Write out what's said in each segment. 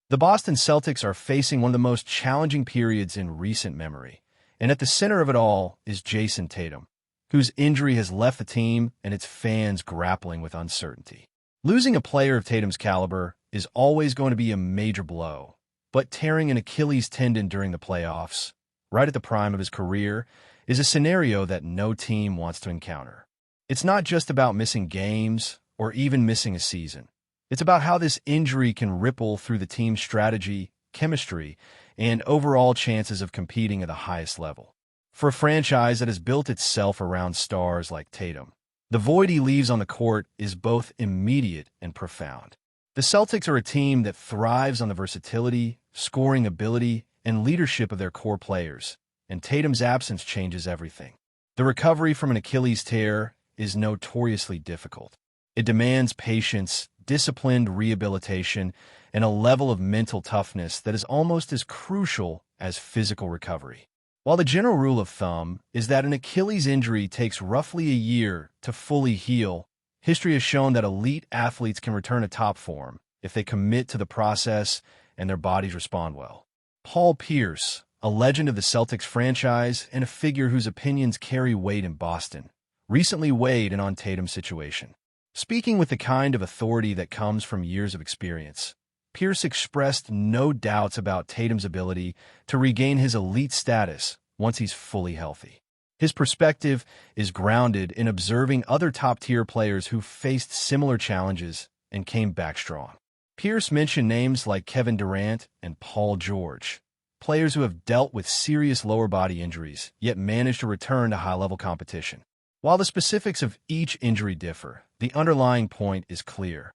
The Boston Celtics are facing one of the most challenging periods in recent memory, and at the center of it all is Jason Tatum, whose injury has left the team and its fans grappling with uncertainty. Losing a player of Tatum's caliber is always going to be a major blow, but tearing an Achilles tendon during the playoffs, right at the prime of his career, is a scenario that no team wants to encounter. It's not just about missing games or even missing a season. It's about how this injury can ripple through the team's strategy, chemistry, and overall chances of competing at the highest level. For a franchise that has built itself around stars like Tatum, the void he leaves on the court is both immediate and profound. The Celtics are a team that thrives on the versatility, scoring ability, and leadership of their core players, and Tatum's absence changes everything. The recovery from an Achilles tear is notoriously difficult. It demands patience, disciplined rehabilitation, and a level of mental toughness that is almost as crucial as physical recovery. While the general rule of thumb is that an Achilles injury takes roughly a year to fully heal, history has shown that elite athletes can return to top form if they commit to the process and their bodies respond well. Paul Pierce, a legend of the Celtics franchise and a figure whose opinions carry weight in Boston, recently weighed in on Tatum's situation. Speaking with the kind of authority that comes from years of experience, Pierce expressed no doubts about Tatum's ability to regain his elite status once he's fully healthy. His perspective is grounded in observing other top-tier players who faced similar challenges and came back strong. Pierce mentioned names like Kevin Durant and Paul George, players who have dealt with serious lower body injuries yet managed to return to high-level competition. While the specifics of each injury differ, the underlying point is clear.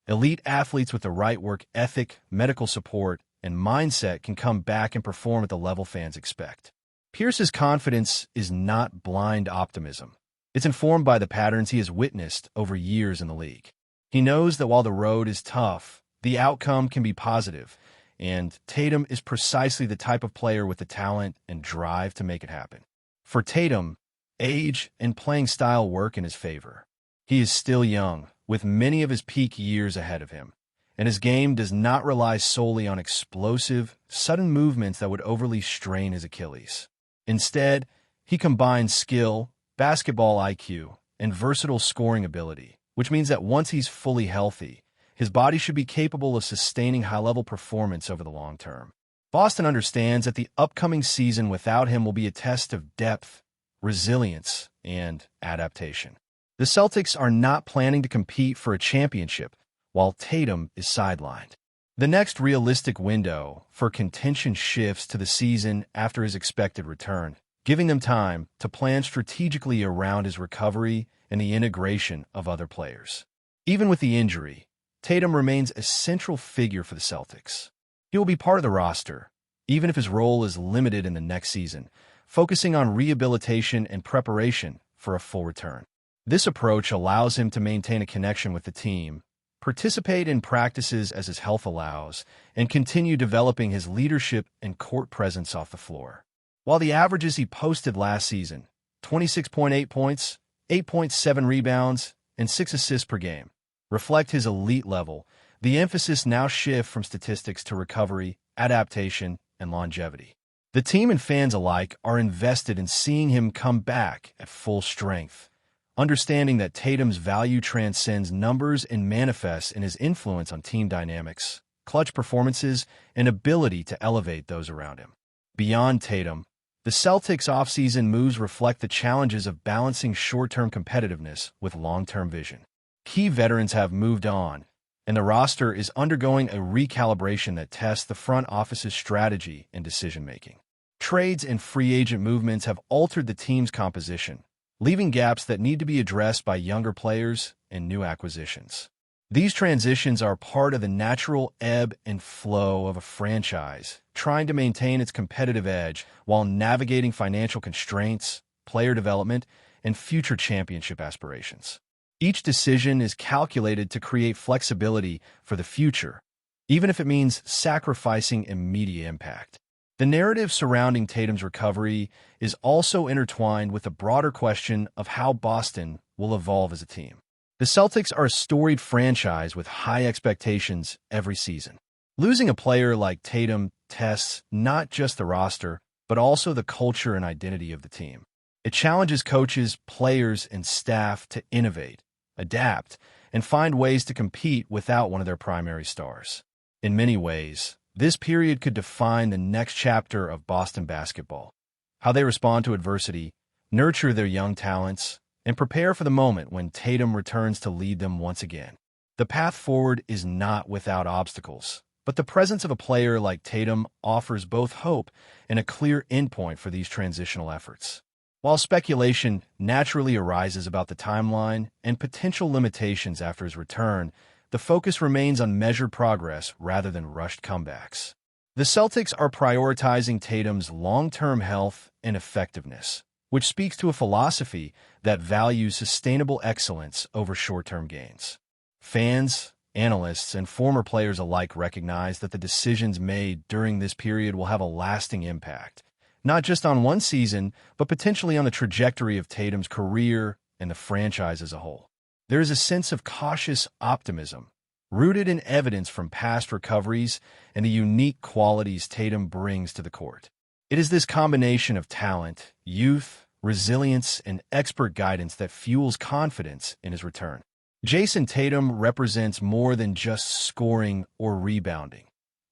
Elite athletes with the right work ethic, medical support, and mindset can come back and perform at the level fans expect. Pierce's confidence is not blind optimism. It's informed by the patterns he has witnessed over years in the league. He knows that while the road is tough, the outcome can be positive, and Tatum is precisely the type of player with the talent and drive to make it happen. For Tatum, age and playing style work in his favor. He is still young, with many of his peak years ahead of him, and his game does not rely solely on explosive, sudden movements that would overly strain his Achilles. Instead, he combines skill, basketball IQ, and versatile scoring ability, which means that once he's fully healthy, his body should be capable of sustaining high-level performance over the long term. Boston understands that the upcoming season without him will be a test of depth, resilience, and adaptation. The Celtics are not planning to compete for a championship, while Tatum is sidelined. The next realistic window for contention shifts to the season after his expected return, giving them time to plan strategically around his recovery and the integration of other players. Even with the injury, Tatum remains a central figure for the Celtics. He will be part of the roster, even if his role is limited in the next season, focusing on rehabilitation and preparation for a full return. This approach allows him to maintain a connection with the team, participate in practices as his health allows, and continue developing his leadership and court presence off the floor. While the averages he posted last season, 26.8 points, 8.7 rebounds, and 6 assists per game, reflect his elite level, the emphasis now shifts from statistics to recovery, adaptation, and longevity. The team and fans alike are invested in seeing him come back at full strength, understanding that Tatum's value transcends numbers and manifests in his influence on team dynamics, clutch performances, and ability to elevate those around him. Beyond Tatum, the Celtics' offseason moves reflect the challenges of balancing short-term competitiveness with long-term vision. Key veterans have moved on, and the roster is undergoing a recalibration that tests the front office's strategy and decision-making. Trades and free agent movements have altered the team's composition, leaving gaps that need to be addressed by younger players and new acquisitions. These transitions are part of the natural ebb and flow of a franchise, trying to maintain its competitive edge while navigating financial constraints, player development, and future championship aspirations. Each decision is calculated to create flexibility for the future, even if it means sacrificing immediate impact. The narrative surrounding Tatum's recovery is also intertwined with the broader question of how Boston will evolve as a team. The Celtics are a storied franchise with high expectations every season. Losing a player like Tatum tests not just the roster, but also the culture and identity of the team. It challenges coaches, players, and staff to innovate, adapt, and find ways to compete without one of their primary stars. In many ways, this period could define the next chapter of Boston basketball. How they respond to adversity, nurture their young talents, and prepare for the moment when Tatum returns to lead them once again. The path forward is not without obstacles, but the presence of a player like Tatum offers both hope and a clear endpoint for these transitional efforts. While speculation naturally arises about the timeline and potential limitations after his return, the focus remains on measured progress rather than rushed comebacks. The Celtics are prioritizing Tatum's long-term health and effectiveness, which speaks to a philosophy that values sustainable excellence over short-term gains. Fans, analysts, and former players alike recognize that the decisions made during this period will have a lasting impact, not just on one season, but potentially on the trajectory of Tatum's career and the franchise as a whole. There is a sense of cautious optimism, rooted in evidence from past recoveries and the unique qualities Tatum brings to the court. It is this combination of talent, youth, resilience, and expert guidance that fuels confidence in his return. Jason Tatum represents more than just scoring or rebounding.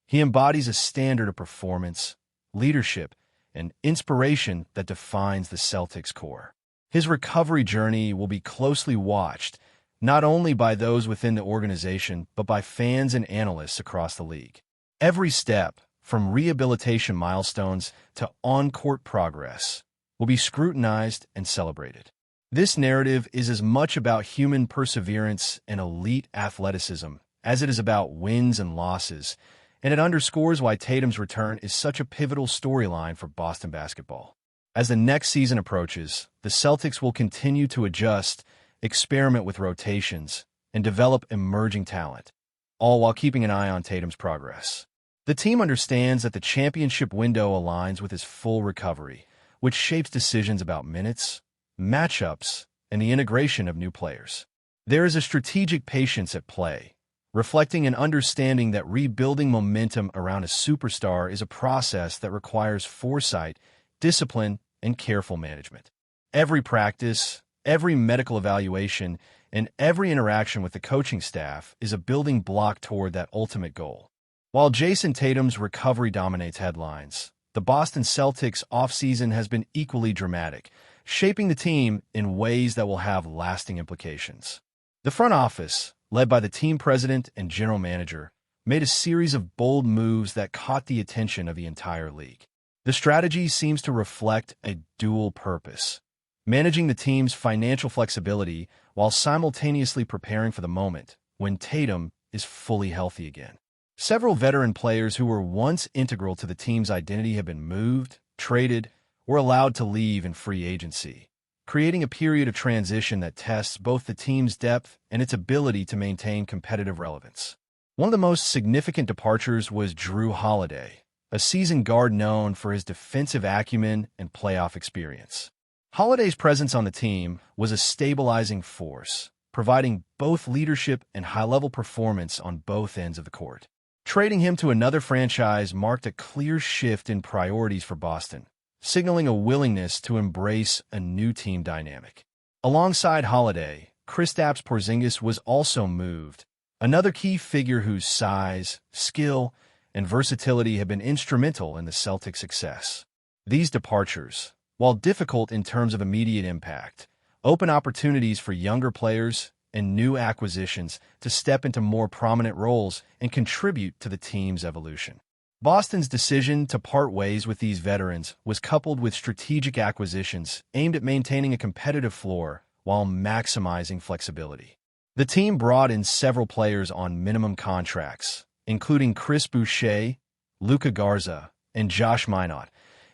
He embodies a standard of performance, leadership, and inspiration that defines the Celtics core. His recovery journey will be closely watched, not only by those within the organization, but by fans and analysts across the league. Every step, from rehabilitation milestones to on-court progress, will be scrutinized and celebrated. This narrative is as much about human perseverance and elite athleticism as it is about wins and losses, and it underscores why Tatum's return is such a pivotal storyline for Boston basketball. As the next season approaches, the Celtics will continue to adjust, experiment with rotations, and develop emerging talent, all while keeping an eye on Tatum's progress. The team understands that the championship window aligns with his full recovery, which shapes decisions about minutes, matchups, and the integration of new players. There is a strategic patience at play, reflecting an understanding that rebuilding momentum around a superstar is a process that requires foresight, discipline, and careful management. Every practice, every medical evaluation, and every interaction with the coaching staff is a building block toward that ultimate goal. While Jason Tatum's recovery dominates headlines, the Boston Celtics offseason has been equally dramatic, shaping the team in ways that will have lasting implications. The front office, led by the team president and general manager, made a series of bold moves that caught the attention of the entire league. The strategy seems to reflect a dual purpose: managing the team's financial flexibility while simultaneously preparing for the moment when Tatum is fully healthy again. Several veteran players who were once integral to the team's identity have been moved, traded, or allowed to leave in free agency, creating a period of transition that tests both the team's depth and its ability to maintain competitive relevance. One of the most significant departures was Jrue Holiday, a seasoned guard known for his defensive acumen and playoff experience. Holiday's presence on the team was a stabilizing force, providing both leadership and high-level performance on both ends of the court. Trading him to another franchise marked a clear shift in priorities for Boston, signaling a willingness to embrace a new team dynamic. Alongside Holiday, Kristaps Porzingis was also moved, another key figure whose size, skill, and versatility have been instrumental in the Celtics' success. These departures, while difficult in terms of immediate impact, open opportunities for younger players and new acquisitions to step into more prominent roles and contribute to the team's evolution. Boston's decision to part ways with these veterans was coupled with strategic acquisitions aimed at maintaining a competitive floor while maximizing flexibility. The team brought in several players on minimum contracts, including Chris Boucher, Luka Garza, and Josh Minott,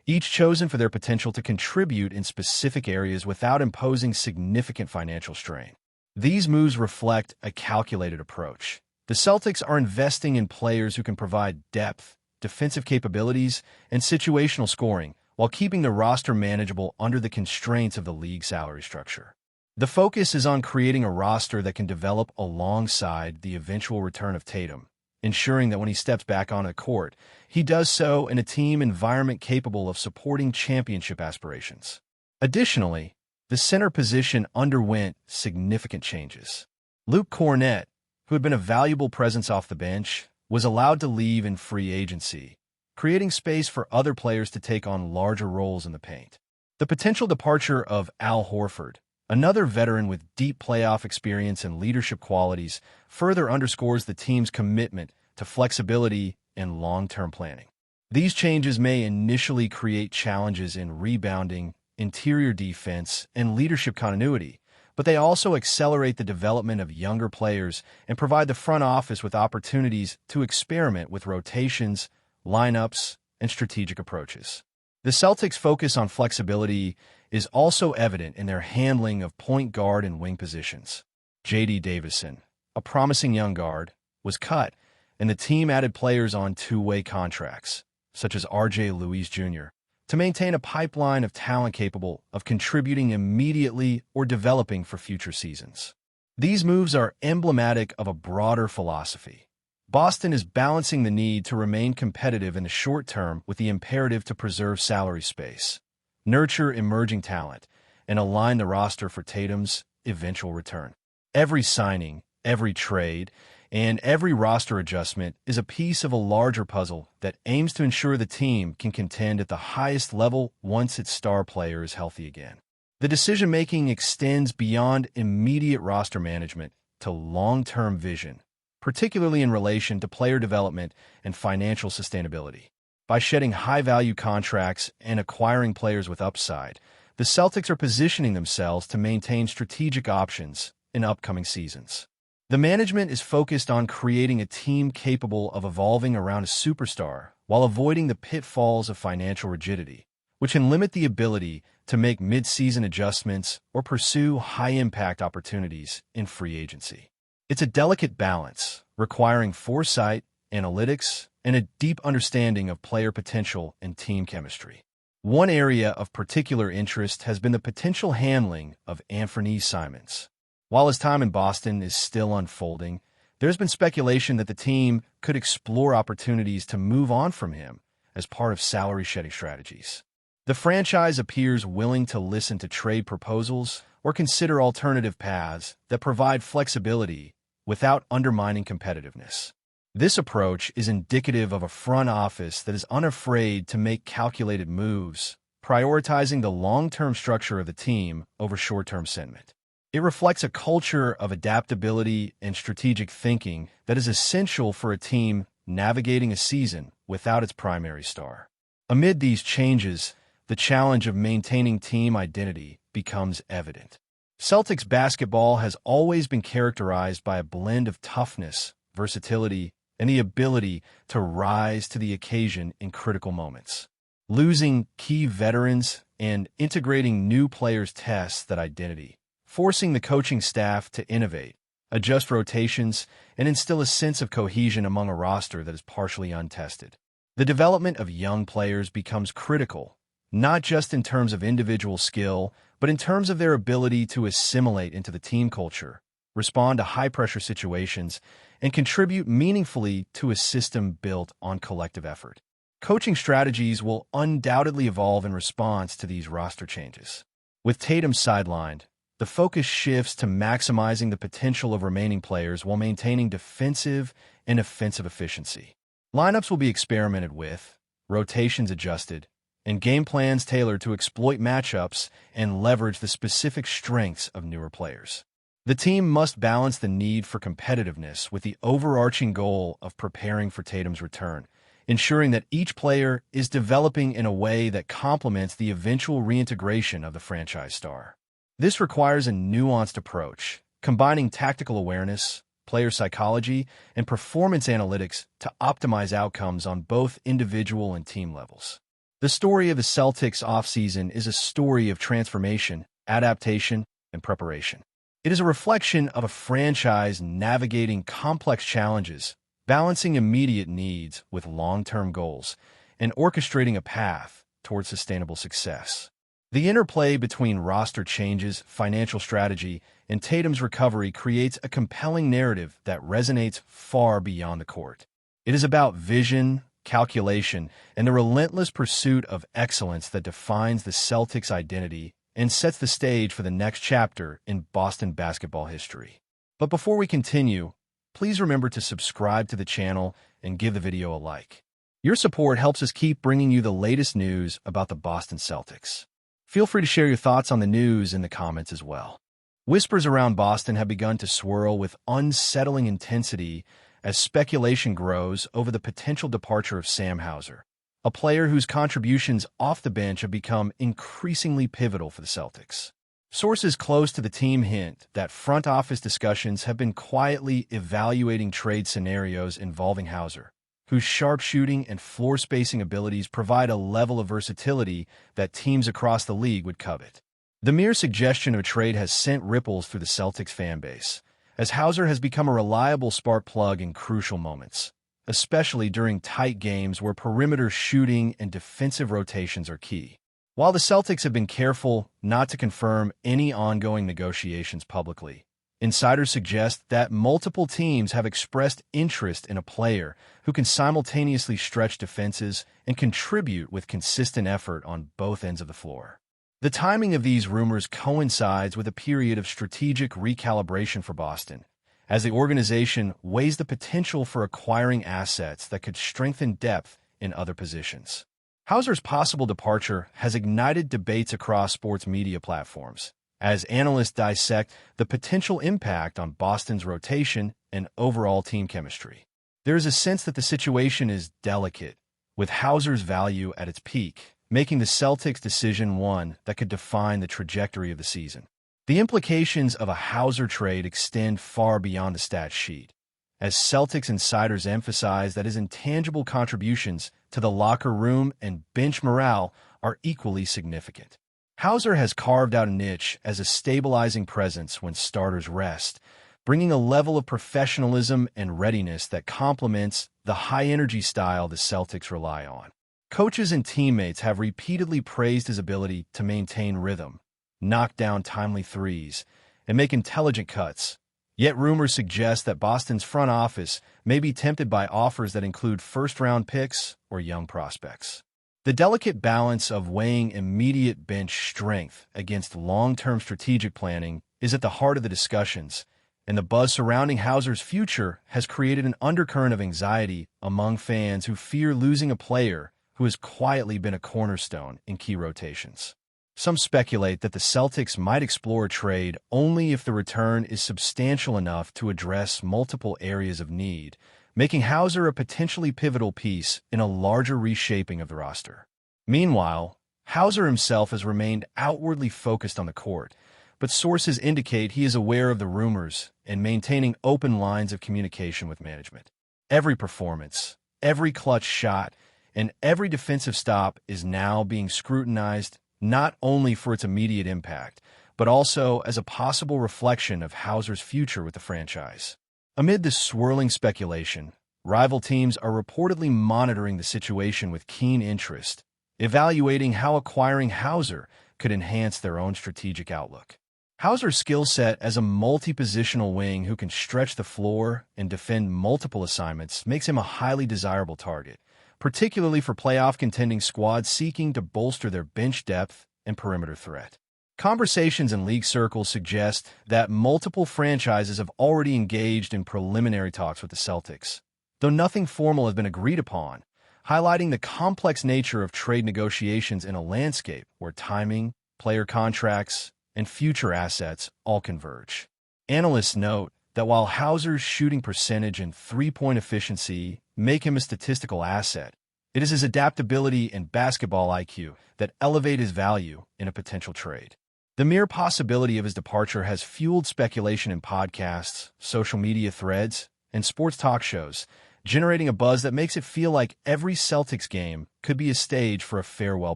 each chosen for their potential to contribute in specific areas without imposing significant financial strain. These moves reflect a calculated approach. The Celtics are investing in players who can provide depth, defensive capabilities, and situational scoring, while keeping the roster manageable under the constraints of the league salary structure. The focus is on creating a roster that can develop alongside the eventual return of Tatum, ensuring that when he steps back on a court, he does so in a team environment capable of supporting championship aspirations. Additionally, the center position underwent significant changes. Luke Kornet, who had been a valuable presence off the bench, was allowed to leave in free agency, creating space for other players to take on larger roles in the paint. The potential departure of Al Horford, another veteran with deep playoff experience and leadership qualities, further underscores the team's commitment to flexibility and long-term planning. These changes may initially create challenges in rebounding, interior defense, and leadership continuity, but they also accelerate the development of younger players and provide the front office with opportunities to experiment with rotations, lineups, and strategic approaches. The Celtics' focus on flexibility is also evident in their handling of point guard and wing positions. J.D. Davison, a promising young guard, was cut, and the team added players on two-way contracts, such as R.J. Louis Jr., to maintain a pipeline of talent capable of contributing immediately or developing for future seasons. These moves are emblematic of a broader philosophy. Boston is balancing the need to remain competitive in the short term with the imperative to preserve salary space, nurture emerging talent, and align the roster for Tatum's eventual return. Every signing, every trade, and every roster adjustment is a piece of a larger puzzle that aims to ensure the team can contend at the highest level once its star player is healthy again. The decision-making extends beyond immediate roster management to long-term vision, particularly in relation to player development and financial sustainability. By shedding high-value contracts and acquiring players with upside, the Celtics are positioning themselves to maintain strategic options in upcoming seasons. The management is focused on creating a team capable of evolving around a superstar while avoiding the pitfalls of financial rigidity, which can limit the ability to make mid-season adjustments or pursue high-impact opportunities in free agency. It's a delicate balance, requiring foresight, analytics, and a deep understanding of player potential and team chemistry. One area of particular interest has been the potential handling of Anthony Simons. While his time in Boston is still unfolding, there's been speculation that the team could explore opportunities to move on from him as part of salary-shedding strategies. The franchise appears willing to listen to trade proposals or consider alternative paths that provide flexibility without undermining competitiveness. This approach is indicative of a front office that is unafraid to make calculated moves, prioritizing the long-term structure of the team over short-term sentiment. It reflects a culture of adaptability and strategic thinking that is essential for a team navigating a season without its primary star. Amid these changes, the challenge of maintaining team identity becomes evident. Celtics basketball has always been characterized by a blend of toughness, versatility, and the ability to rise to the occasion in critical moments. Losing key veterans and integrating new players tests that identity, forcing the coaching staff to innovate, adjust rotations, and instill a sense of cohesion among a roster that is partially untested. The development of young players becomes critical, not just in terms of individual skill, but in terms of their ability to assimilate into the team culture, respond to high-pressure situations, and contribute meaningfully to a system built on collective effort. Coaching strategies will undoubtedly evolve in response to these roster changes. With Tatum sidelined, the focus shifts to maximizing the potential of remaining players while maintaining defensive and offensive efficiency. Lineups will be experimented with, rotations adjusted, and game plans tailored to exploit matchups and leverage the specific strengths of newer players. The team must balance the need for competitiveness with the overarching goal of preparing for Tatum's return, ensuring that each player is developing in a way that complements the eventual reintegration of the franchise star. This requires a nuanced approach, combining tactical awareness, player psychology, and performance analytics to optimize outcomes on both individual and team levels. The story of the Celtics offseason is a story of transformation, adaptation, and preparation. It is a reflection of a franchise navigating complex challenges, balancing immediate needs with long-term goals, and orchestrating a path towards sustainable success. The interplay between roster changes, financial strategy, and Tatum's recovery creates a compelling narrative that resonates far beyond the court. It is about vision, calculation, and the relentless pursuit of excellence that defines the Celtics' identity and sets the stage for the next chapter in Boston basketball history. But before we continue, please remember to subscribe to the channel and give the video a like. Your support helps us keep bringing you the latest news about the Boston Celtics. Feel free to share your thoughts on the news in the comments as well. Whispers around Boston have begun to swirl with unsettling intensity as speculation grows over the potential departure of Sam Hauser, a player whose contributions off the bench have become increasingly pivotal for the Celtics. Sources close to the team hint that front office discussions have been quietly evaluating trade scenarios involving Hauser, whose sharpshooting and floor spacing abilities provide a level of versatility that teams across the league would covet. The mere suggestion of a trade has sent ripples through the Celtics fan base, as Hauser has become a reliable spark plug in crucial moments, especially during tight games where perimeter shooting and defensive rotations are key. While the Celtics have been careful not to confirm any ongoing negotiations publicly, insiders suggest that multiple teams have expressed interest in a player who can simultaneously stretch defenses and contribute with consistent effort on both ends of the floor. The timing of these rumors coincides with a period of strategic recalibration for Boston, as the organization weighs the potential for acquiring assets that could strengthen depth in other positions. Hauser's possible departure has ignited debates across sports media platforms, as analysts dissect the potential impact on Boston's rotation and overall team chemistry. There is a sense that the situation is delicate, with Hauser's value at its peak, making the Celtics' decision one that could define the trajectory of the season. The implications of a Hauser trade extend far beyond the stat sheet, as Celtics insiders emphasize that his intangible contributions to the locker room and bench morale are equally significant. Hauser has carved out a niche as a stabilizing presence when starters rest, bringing a level of professionalism and readiness that complements the high-energy style the Celtics rely on. Coaches and teammates have repeatedly praised his ability to maintain rhythm, knock down timely threes, and make intelligent cuts. Yet rumors suggest that Boston's front office may be tempted by offers that include first-round picks or young prospects. The delicate balance of weighing immediate bench strength against long-term strategic planning is at the heart of the discussions, and the buzz surrounding Hauser's future has created an undercurrent of anxiety among fans who fear losing a player who has quietly been a cornerstone in key rotations. Some speculate that the Celtics might explore a trade only if the return is substantial enough to address multiple areas of need, making Hauser a potentially pivotal piece in a larger reshaping of the roster. Meanwhile, Hauser himself has remained outwardly focused on the court, but sources indicate he is aware of the rumors and maintaining open lines of communication with management. Every performance, every clutch shot, and every defensive stop is now being scrutinized not only for its immediate impact, but also as a possible reflection of Hauser's future with the franchise. Amid this swirling speculation, rival teams are reportedly monitoring the situation with keen interest, evaluating how acquiring Hauser could enhance their own strategic outlook. Hauser's skill set as a multi-positional wing who can stretch the floor and defend multiple assignments makes him a highly desirable target, particularly for playoff contending squads seeking to bolster their bench depth and perimeter threat. Conversations in league circles suggest that multiple franchises have already engaged in preliminary talks with the Celtics, though nothing formal has been agreed upon, highlighting the complex nature of trade negotiations in a landscape where timing, player contracts, and future assets all converge. Analysts note that while Hauser's shooting percentage and three-point efficiency make him a statistical asset, it is his adaptability and basketball IQ that elevate his value in a potential trade. The mere possibility of his departure has fueled speculation in podcasts, social media threads, and sports talk shows, generating a buzz that makes it feel like every Celtics game could be a stage for a farewell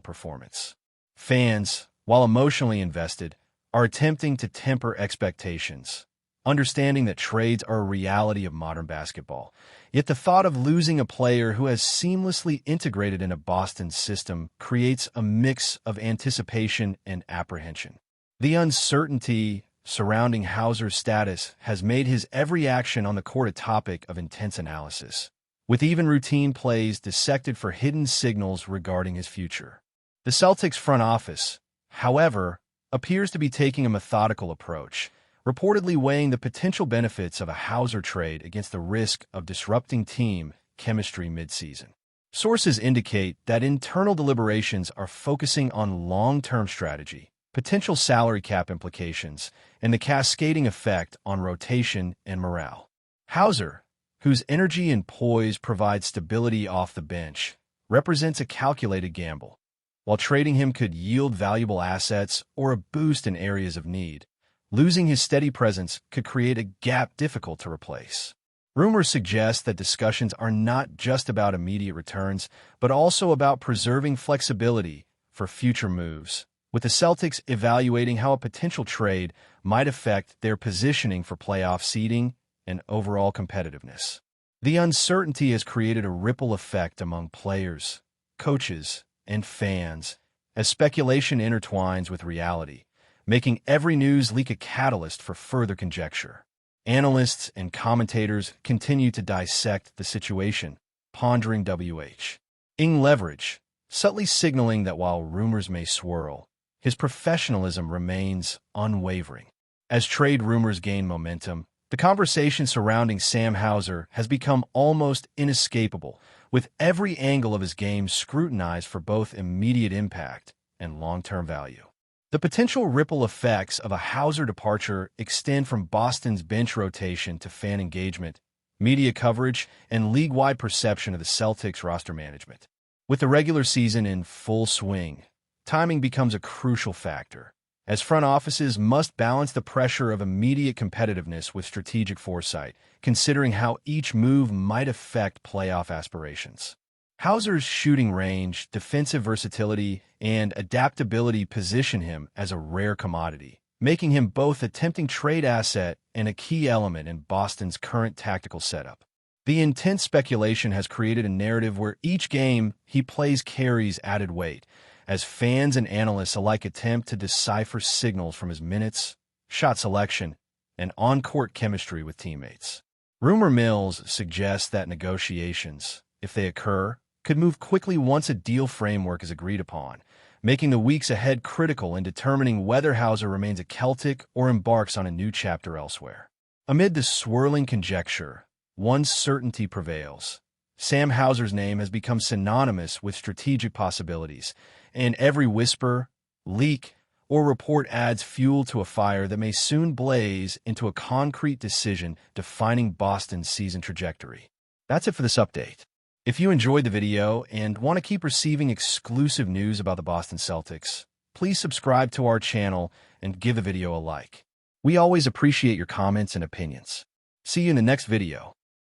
performance. Fans, while emotionally invested, are attempting to temper expectations, understanding that trades are a reality of modern basketball. Yet the thought of losing a player who has seamlessly integrated into Boston's system creates a mix of anticipation and apprehension. The uncertainty surrounding Hauser's status has made his every action on the court a topic of intense analysis, with even routine plays dissected for hidden signals regarding his future. The Celtics front office, however, appears to be taking a methodical approach, reportedly weighing the potential benefits of a HAUSER trade against the risk of disrupting team chemistry midseason. Sources indicate that internal deliberations are focusing on long-term strategy, potential salary cap implications, and the cascading effect on rotation and morale. HAUSER, whose energy and poise provide stability off the bench, represents a calculated gamble. While trading him could yield valuable assets or a boost in areas of need, losing his steady presence could create a gap difficult to replace. Rumors suggest that discussions are not just about immediate returns, but also about preserving flexibility for future moves, with the Celtics evaluating how a potential trade might affect their positioning for playoff seeding and overall competitiveness. The uncertainty has created a ripple effect among players, coaches, and fans as speculation intertwines with reality, making every news leak a catalyst for further conjecture. Analysts and commentators continue to dissect the situation, pondering WH's leverage, subtly signaling that while rumors may swirl, his professionalism remains unwavering. As trade rumors gain momentum, the conversation surrounding Sam Hauser has become almost inescapable, with every angle of his game scrutinized for both immediate impact and long-term value. The potential ripple effects of a Hauser departure extend from Boston's bench rotation to fan engagement, media coverage, and league-wide perception of the Celtics' roster management. With the regular season in full swing, timing becomes a crucial factor, as front offices must balance the pressure of immediate competitiveness with strategic foresight, considering how each move might affect playoff aspirations. Hauser's shooting range, defensive versatility, and adaptability position him as a rare commodity, making him both a tempting trade asset and a key element in Boston's current tactical setup. The intense speculation has created a narrative where each game he plays carries added weight, as fans and analysts alike attempt to decipher signals from his minutes, shot selection, and on-court chemistry with teammates. Rumor mills suggest that negotiations, if they occur, could move quickly once a deal framework is agreed upon, making the weeks ahead critical in determining whether Hauser remains a Celtic or embarks on a new chapter elsewhere. Amid the swirling conjecture, one certainty prevails. Sam Hauser's name has become synonymous with strategic possibilities, and every whisper, leak, or report adds fuel to a fire that may soon blaze into a concrete decision defining Boston's season trajectory. That's it for this update. If you enjoyed the video and want to keep receiving exclusive news about the Boston Celtics, please subscribe to our channel and give the video a like. We always appreciate your comments and opinions. See you in the next video.